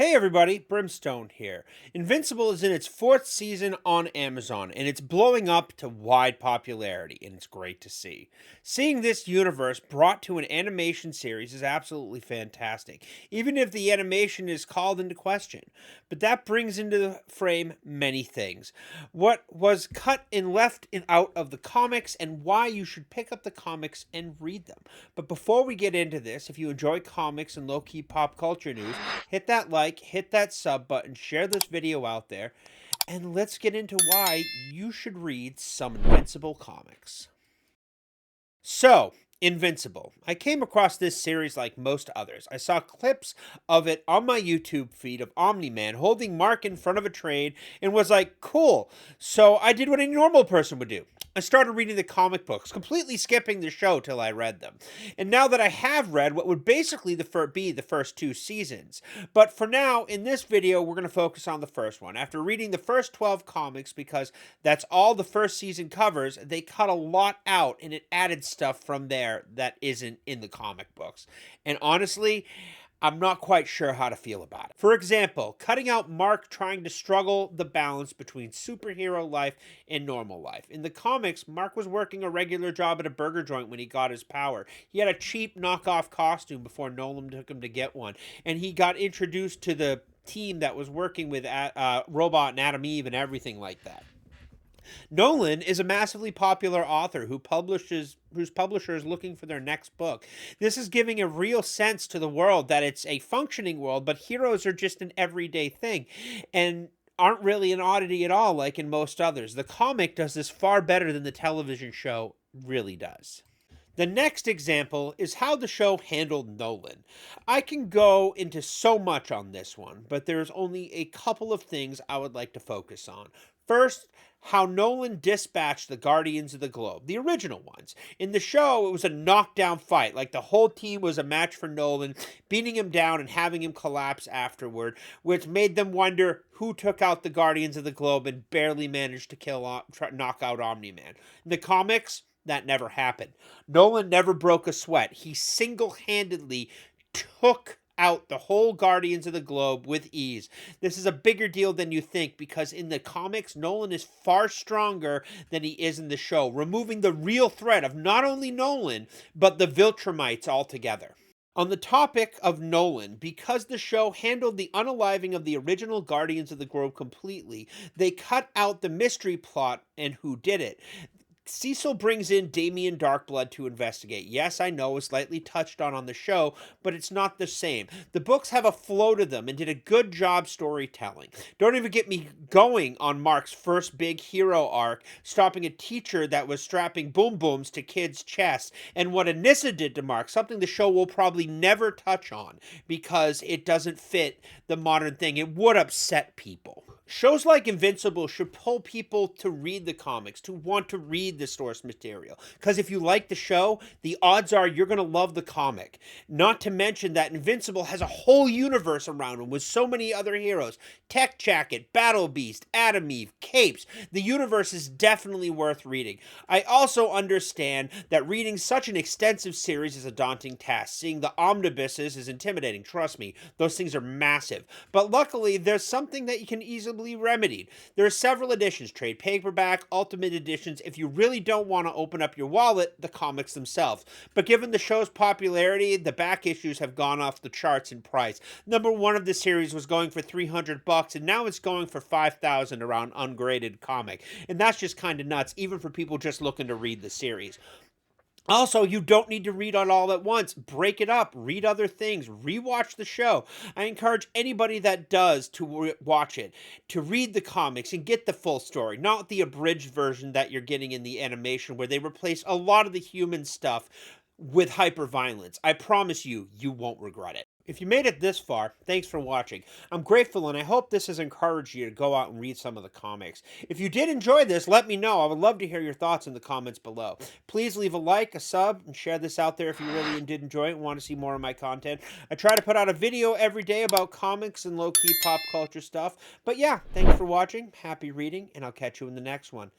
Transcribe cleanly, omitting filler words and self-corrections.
Hey everybody, Brimstone here. Invincible is in its fourth season on Amazon, and it's blowing up to wide popularity, and it's great to see. Seeing this universe brought to an animation series is absolutely fantastic, even if the animation is called into question. But that brings into the frame many things. What was cut and left out of the comics, and why you should pick up the comics and read them. But before we get into this, if you enjoy comics and low-key pop culture news, hit that like, hit that sub button, share this video out there, and let's get into why you should read some Invincible comics. So, Invincible. I came across this series like most others. I saw clips of it on my YouTube feed of Omni-Man holding Mark in front of a train and was like, cool. So I did what a normal person would do. I started reading the comic books, completely skipping the show till I read them. And now that I have read what would basically be the first two seasons. But for now, in this video, we're going to focus on the first one. After reading the first 12 comics, because that's all the first season covers, they cut a lot out and it added stuff from there that isn't in the comic books. And honestly, I'm not quite sure how to feel about it. For example, cutting out Mark trying to struggle the balance between superhero life and normal life. In the comics, Mark was working a regular job at a burger joint when he got his power. He had a cheap knockoff costume before Nolan took him to get one. And he got introduced to the team that was working with Robot and Adam Eve and everything like that. Nolan is a massively popular author whose publisher is looking for their next book. This is giving a real sense to the world that it's a functioning world, but heroes are just an everyday thing and aren't really an oddity at all like in most others. The comic does this far better than the television show really does. The next example is how the show handled Nolan. I can go into so much on this one, but there's only a couple of things I would like to focus on. First, how Nolan dispatched the Guardians of the Globe, the original ones. In the show, it was a knockdown fight, like the whole team was a match for Nolan, beating him down and having him collapse afterward, which made them wonder who took out the Guardians of the Globe and barely managed to knock out Omni-Man. In the comics, that never happened. Nolan never broke a sweat. He single-handedly took out the whole Guardians of the Globe with ease. This is a bigger deal than you think because in the comics, Nolan is far stronger than he is in the show, removing the real threat of not only Nolan, but the Viltrumites altogether. On the topic of Nolan, because the show handled the unaliving of the original Guardians of the Globe completely, they cut out the mystery plot and who did it. Cecil brings in Damien Darkblood to investigate. Yes, I know it's slightly touched on the show, but it's not the same. The books have a flow to them and did a good job storytelling. Don't even get me going on Mark's first big hero arc, stopping a teacher that was strapping boom booms to kids' chests, and what Anissa did to Mark, something the show will probably never touch on because it doesn't fit the modern thing. It would upset people. Shows like Invincible should pull people to read the comics, to want to read the source material. Because if you like the show, the odds are you're going to love the comic. Not to mention that Invincible has a whole universe around him with so many other heroes. Tech Jacket, Battle Beast, Adam Eve, Capes. The universe is definitely worth reading. I also understand that reading such an extensive series is a daunting task. Seeing the omnibuses is intimidating, trust me. Those things are massive. But luckily, there's something that you can easily remedied. There are several editions, trade paperback, ultimate editions, if you really don't want to open up your wallet, the comics themselves. But given the show's popularity, the back issues have gone off the charts in price. Number one of the series was going for $300, and now it's going for $5,000 around ungraded comic. And that's just kind of nuts, even for people just looking to read the series. Also, you don't need to read it all at once. Break it up. Read other things. Rewatch the show. I encourage anybody that does to watch it, to read the comics and get the full story, not the abridged version that you're getting in the animation where they replace a lot of the human stuff with hyper-violence. I promise you, you won't regret it. If you made it this far, thanks for watching. I'm grateful and I hope this has encouraged you to go out and read some of the comics. If you did enjoy this, let me know. I would love to hear your thoughts in the comments below. Please leave a like, a sub, and share this out there if you really did enjoy it and want to see more of my content. I try to put out a video every day about comics and low-key pop culture stuff. But yeah, thanks for watching, happy reading, and I'll catch you in the next one.